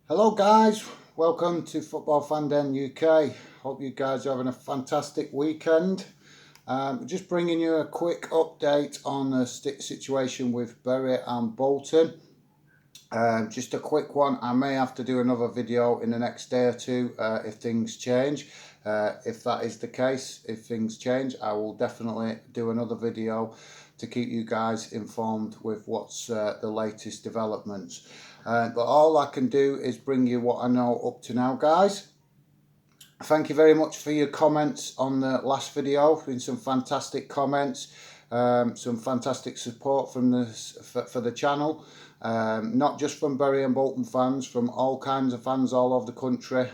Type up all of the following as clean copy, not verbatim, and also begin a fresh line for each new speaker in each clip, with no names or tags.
Hello guys, welcome to Football Fan Den UK. Hope you guys are having a fantastic weekend. Just bringing you a quick update on the situation with Bury and Bolton. Just a quick one. I may have to do another video in the next day or two if things change. If that is the case, if things change, I will definitely do another video to keep you guys informed with what's the latest developments. But all I can do is bring you what I know up to now, guys. Thank you very much for your comments on the last video. Been some fantastic comments, some fantastic support from for the channel. Not just from Bury and Bolton fans, from all kinds of fans all over the country,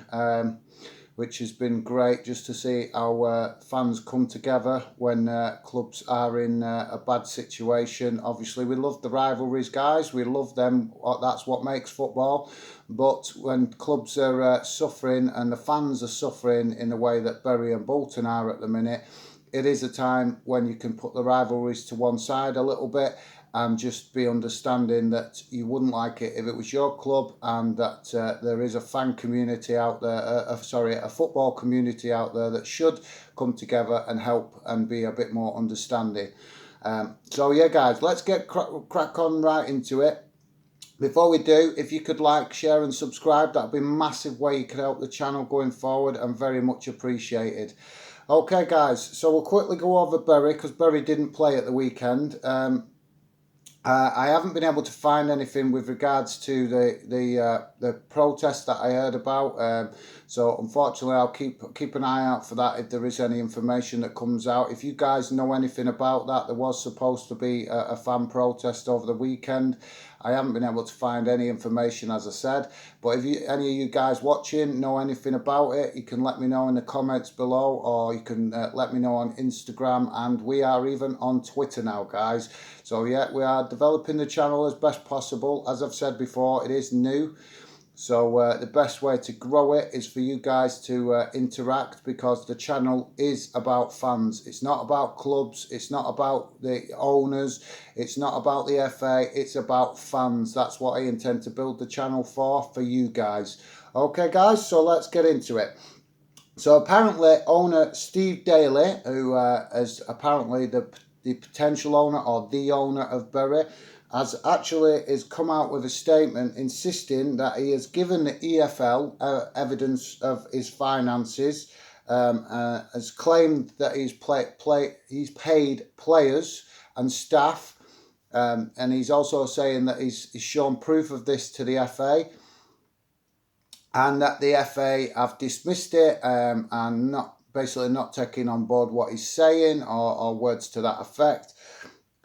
which has been great just to see our fans come together when clubs are in a bad situation. Obviously, we love the rivalries, guys. We love them. That's what makes football. But when clubs are suffering and the fans are suffering in the way that Bury and Bolton are at the minute, it is a time when you can put the rivalries to one side a little bit and just be understanding that you wouldn't like it if it was your club, and that there is a fan community out there, a football community out there that should come together and help and be a bit more understanding. So yeah, guys, let's get crack on right into it. Before we do, if you could like, share and subscribe, that'd be a massive way you could help the channel going forward and very much appreciated. Okay guys, so we'll quickly go over Bury because Bury didn't play at the weekend. I haven't been able to find anything with regards to the protest that I heard about. So unfortunately, I'll keep an eye out for that if there is any information that comes out. If you guys know anything about that, there was supposed to be a fan protest over the weekend. I haven't been able to find any information, as I said. But if any of you guys watching know anything about it, you can let me know in the comments below, or you can let me know on Instagram, and we are even on Twitter now, guys. So yeah, we are developing the channel as best possible. As I've said before, it is new. So the best way to grow it is for you guys to interact, because the channel is about fans. It's not about clubs. It's not about the owners. It's not about the FA. It's about fans. That's what I intend to build the channel for you guys. Okay, guys, so let's get into it. So apparently owner Steve Daly, who is apparently the potential owner or the owner of Bury, has come out with a statement insisting that he has given the EFL evidence of his finances, has claimed that he's paid players and staff, and he's also saying that he's shown proof of this to the FA, and that the FA have dismissed it and not taking on board what he's saying, or words to that effect.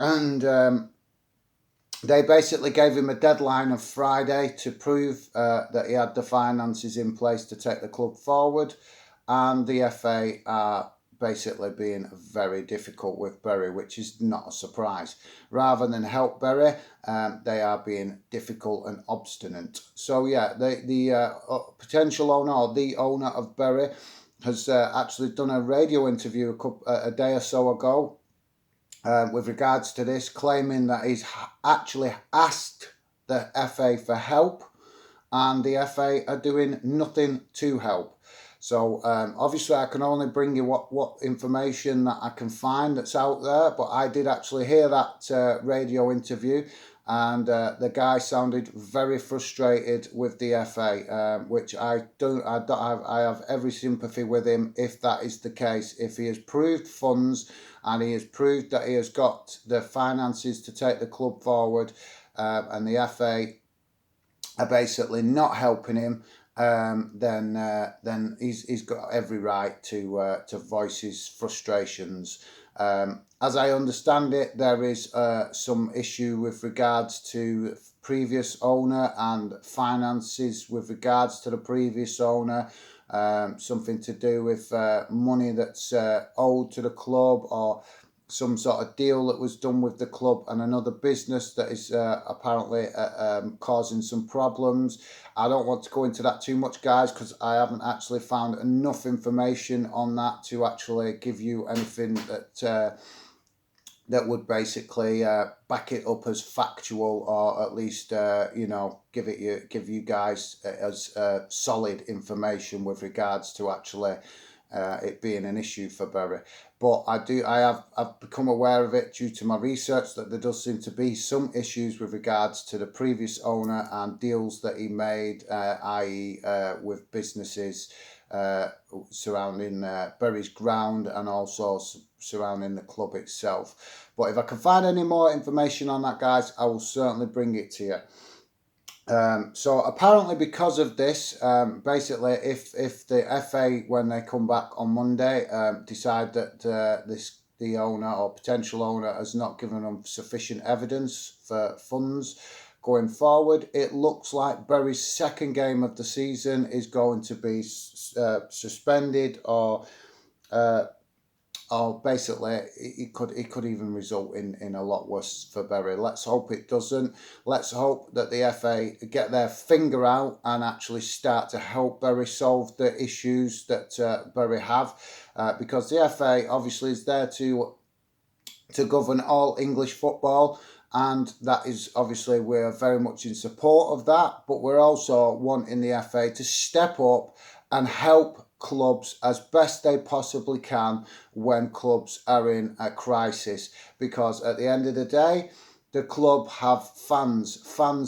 And they basically gave him a deadline of Friday to prove that he had the finances in place to take the club forward. And the FA are basically being very difficult with Bury, which is not a surprise. Rather than help Bury, they are being difficult and obstinate. So yeah, the potential owner, or the owner of Bury, has actually done a radio interview a day or so ago with regards to this, claiming that he's actually asked the FA for help, and the FA are doing nothing to help. So obviously I can only bring you what information that I can find that's out there, but I did actually hear that radio interview, and the guy sounded very frustrated with the FA, which I have every sympathy with him if that is the case. If he has proved funds and he has proved that he has got the finances to take the club forward, and the FA are basically not helping him, then he's got every right to voice his frustrations. As I understand it, there is some issue with regards to previous owner and finances with regards to the previous owner. Something to do with money that's owed to the club, or some sort of deal that was done with the club and another business that is apparently causing some problems. I don't want to go into that too much, guys, because I haven't actually found enough information on that to actually give you anything that that would basically back it up as factual, or at least give you guys as solid information with regards to actually it being an issue for Bury. But I've become aware of it due to my research that there does seem to be some issues with regards to the previous owner and deals that he made, i.e. With businesses surrounding Bury's ground, and also surrounding the club itself. But if I can find any more information on that, guys, I will certainly bring it to you. So apparently, because of this, basically, if the FA, when they come back on Monday, decide that the owner or potential owner has not given them sufficient evidence for funds going forward, it looks like Bury's second game of the season is going to be suspended, or basically it could even result in a lot worse for Bury. Let's hope it doesn't. Let's hope that the FA get their finger out and actually start to help Bury solve the issues that Bury have, because the FA obviously is there to govern all English football, and that is obviously, we're very much in support of that, but we're also wanting the FA to step up and help clubs as best they possibly can when clubs are in a crisis, because at the end of the day, the club have fans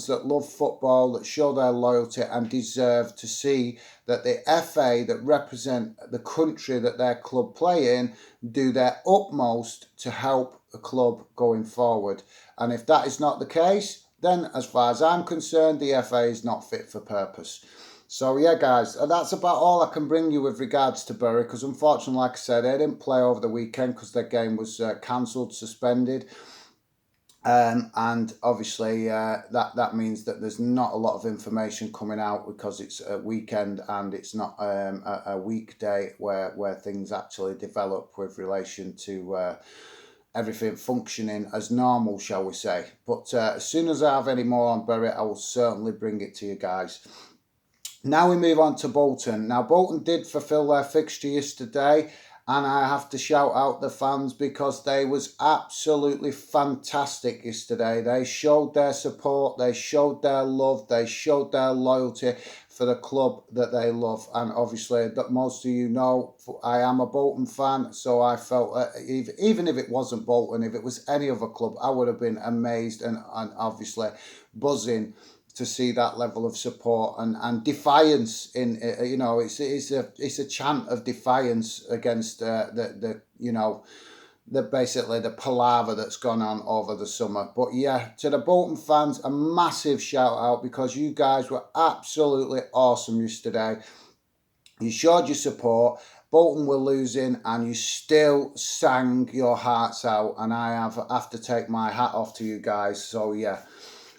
that love football, that show their loyalty and deserve to see that the FA that represent the country that their club play in do their utmost to help a club going forward. And if that is not the case, then as far as I'm concerned, the FA is not fit for purpose. So yeah, guys, that's about all I can bring you with regards to Bury, because unfortunately, like I said, they didn't play over the weekend because their game was cancelled, suspended. And obviously that means that there's not a lot of information coming out, because it's a weekend and it's not a weekday where things actually develop with relation to everything functioning as normal, shall we say. But as soon as I have any more on Bury, I will certainly bring it to you guys. Now we move on to Bolton. Now Bolton did fulfil their fixture yesterday, and I have to shout out the fans, because they was absolutely fantastic yesterday. They showed their support, they showed their love, they showed their loyalty for the club that they love. And obviously, that most of you know, I am a Bolton fan, so I felt even if it wasn't Bolton, if it was any other club, I would have been amazed and obviously buzzing to see that level of support and defiance in it's a chant of defiance against the basically the palaver that's gone on over the summer. But yeah, to the Bolton fans, a massive shout out, because you guys were absolutely awesome yesterday. You showed your support. Bolton were losing and you still sang your hearts out, and I have to take my hat off to you guys. So yeah,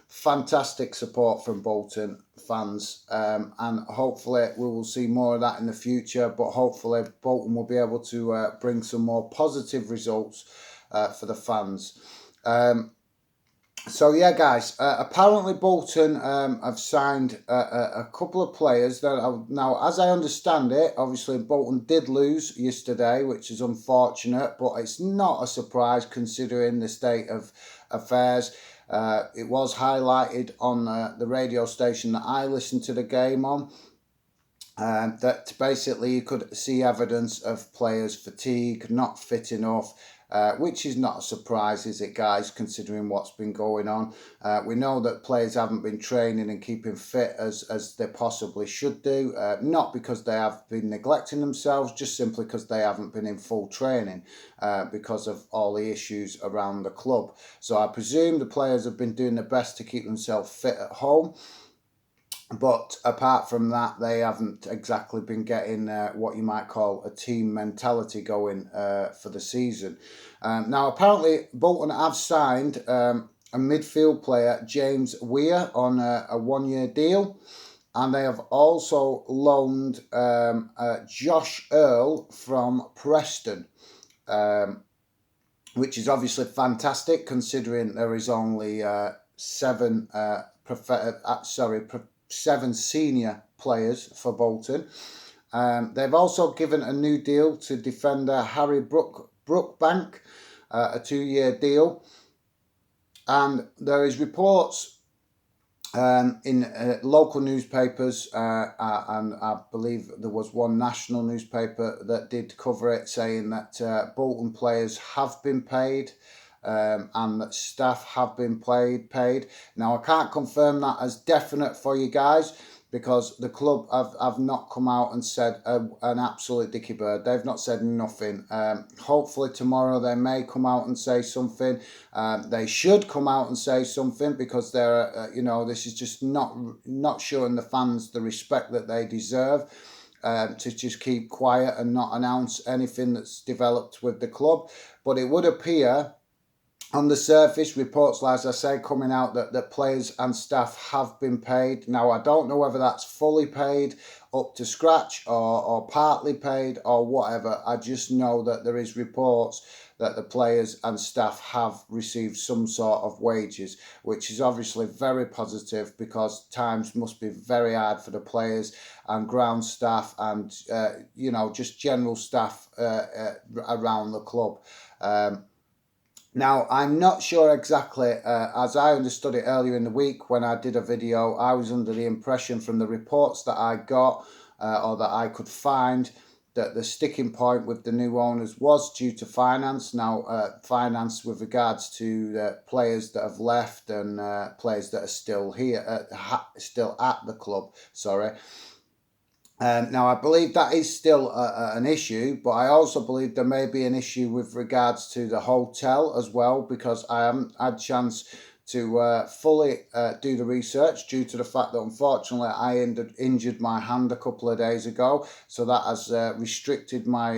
fantastic support from Bolton fans, and hopefully we will see more of that in the future. But hopefully Bolton will be able to bring some more positive results for the fans. So yeah, guys, apparently Bolton have signed a couple of players that now, as I understand it, obviously Bolton did lose yesterday, which is unfortunate, but it's not a surprise considering the state of affairs. It was highlighted on the radio station that I listened to the game on, that basically you could see evidence of players' fatigue, not fit enough, which is not a surprise, is it, guys, considering what's been going on. We know that players haven't been training and keeping fit as they possibly should do, not because they have been neglecting themselves, just simply because they haven't been in full training because of all the issues around the club. So I presume the players have been doing their best to keep themselves fit at home. But apart from that, they haven't exactly been getting what you might call a team mentality going for the season. Now, apparently, Bolton have signed a midfield player, James Weir, on a one-year deal. And they have also loaned Josh Earl from Preston, which is obviously fantastic considering there is only seven senior players for Bolton. They've also given a new deal to defender Harry Brookbank, a 2-year deal. And there is reports in local newspapers, and I believe there was one national newspaper that did cover it, saying that Bolton players have been paid. And that staff have been paid. Now, I can't confirm that as definite for you guys, because the club have not come out and said an absolute dicky bird. They've not said nothing. Hopefully tomorrow they may come out and say something. They should come out and say something, because they're this is just not showing the fans the respect that they deserve. To just keep quiet and not announce anything that's developed with the club. But it would appear, on the surface, reports, as I say, coming out that players and staff have been paid. Now, I don't know whether that's fully paid, up to scratch, or partly paid, or whatever. I just know that there is reports that the players and staff have received some sort of wages, which is obviously very positive, because times must be very hard for the players and ground staff and, just general staff around the club. Now, I'm not sure exactly, as I understood it earlier in the week when I did a video, I was under the impression from the reports that I got or that I could find, that the sticking point with the new owners was due to finance. Now, finance with regards to players that have left and players that are still here, still at the club, sorry. Now, I believe that is still an issue, but I also believe there may be an issue with regards to the hotel as well, because I haven't had a chance to fully do the research, due to the fact that unfortunately I injured my hand a couple of days ago. So that has restricted my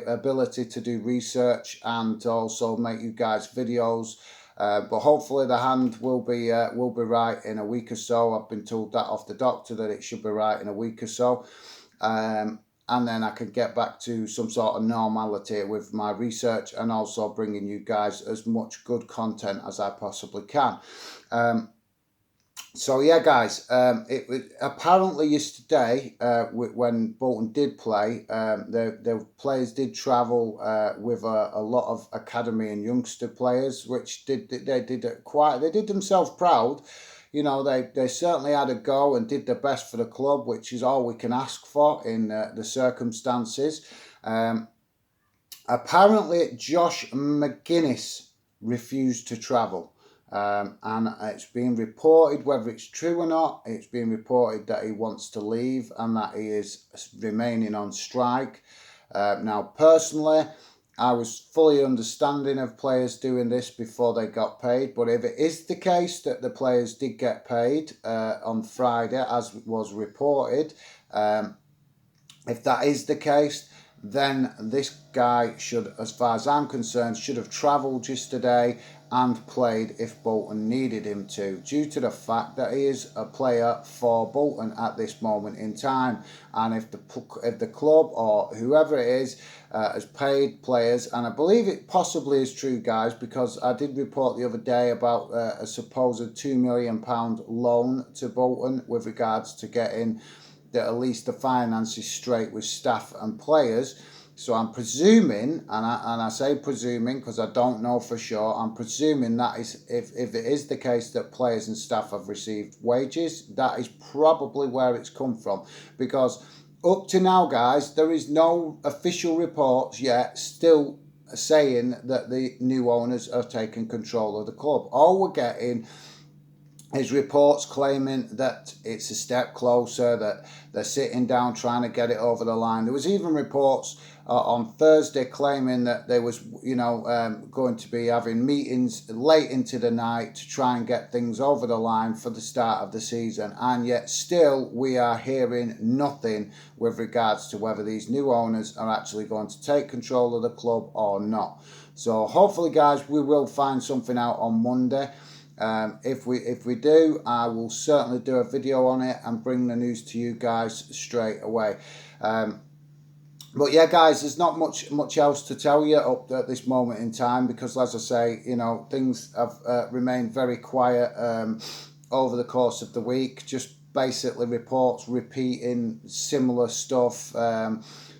ability to do research and to also make you guys videos. But hopefully the hand will be right in a week or so. I've been told that off the doctor, that it should be right in a week or so. And then I can get back to some sort of normality with my research, and also bringing you guys as much good content as I possibly can. So yeah, guys, apparently yesterday, when Bolton did play, the players did travel with a lot of academy and youngster players, which they did themselves proud. They certainly had a go and did their best for the club, which is all we can ask for in the circumstances. Apparently, Josh McGuinness refused to travel. And it's being reported, whether it's true or not, it's being reported that he wants to leave and that he is remaining on strike. Now, personally, I was fully understanding of players doing this before they got paid. But if it is the case that the players did get paid on Friday, as was reported, if that is the case, then this guy should, as far as I'm concerned, should have travelled yesterday and played if Bolton needed him to, due to the fact that he is a player for Bolton at this moment in time. And if the club or whoever it is has paid players, and I believe it possibly is true, guys, because I did report the other day about a supposed £2 million loan to Bolton with regards to getting at least the finances straight with staff and players. So I'm presuming, and I say presuming because I don't know for sure, I'm presuming that is, if it is the case that players and staff have received wages, that is probably where it's come from. Because up to now, guys, there is no official reports yet still saying that the new owners have taken control of the club. All we're getting is reports claiming that it's a step closer, that they're sitting down trying to get it over the line. There was even reports on Thursday claiming that they was, going to be having meetings late into the night to try and get things over the line for the start of the season. And yet still we are hearing nothing with regards to whether these new owners are actually going to take control of the club or not. So hopefully, guys, we will find something out on Monday. If we do, I will certainly do a video on it and bring the news to you guys straight away. But yeah, guys, there's not much else to tell you up at this moment in time, because, as I say, things have remained very quiet over the course of the week. Just basically reports repeating similar stuff.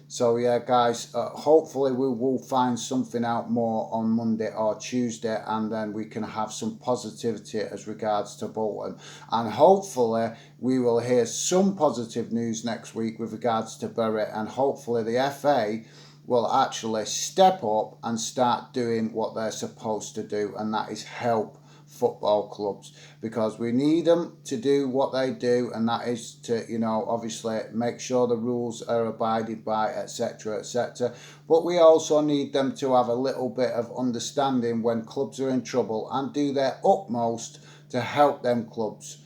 So yeah, guys, hopefully we will find something out more on Monday or Tuesday, and then we can have some positivity as regards to Bolton. And hopefully we will hear some positive news next week with regards to Bury, and hopefully the FA will actually step up and start doing what they're supposed to do, and that is help football clubs, because we need them to do what they do, and that is to, you know, obviously make sure the rules are abided by, etc., etc. But we also need them to have a little bit of understanding when clubs are in trouble and do their utmost to help them clubs,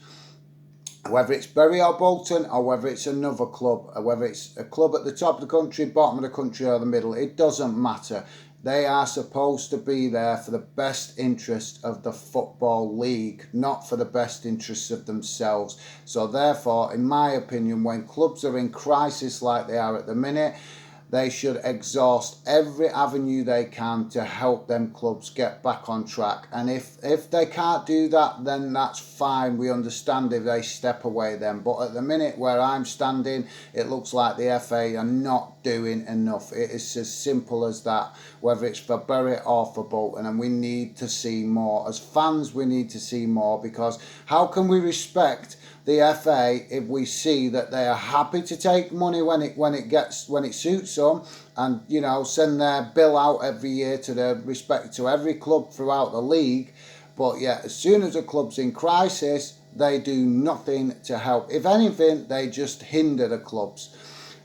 whether it's Bury or Bolton, or whether it's another club, or whether it's a club at the top of the country, bottom of the country, or the middle. It doesn't matter. They are supposed to be there for the best interest of the Football League, not for the best interests of themselves. So therefore, in my opinion, when clubs are in crisis like they are at the minute, they should exhaust every avenue they can to help them clubs get back on track. And if they can't do that, then that's fine. We understand if they step away then. But at the minute where I'm standing, it looks like the FA are not doing enough. It is as simple as that, whether it's for Bury or for Bolton. And we need to see more. As fans, we need to see more, because how can we respect the FA if we see that they are happy to take money when it suits them, and, you know, send their bill out every year to the respect to every club throughout the league, but yet as soon as a club's in crisis, they do nothing to help. If anything, they just hinder the clubs.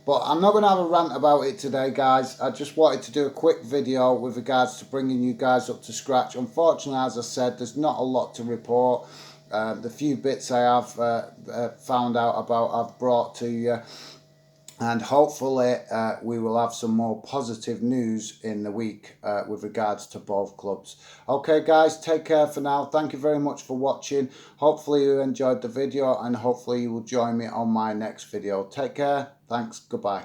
But I'm not going to have a rant about it today, guys. I just wanted to do a quick video with regards to bringing you guys up to scratch. Unfortunately, as I said, there's not a lot to report. The few bits I have found out about, I've brought to you. And hopefully we will have some more positive news in the week with regards to both clubs. Okay, guys, take care for now. Thank you very much for watching. Hopefully you enjoyed the video, and hopefully you will join me on my next video. Take care. Thanks. Goodbye.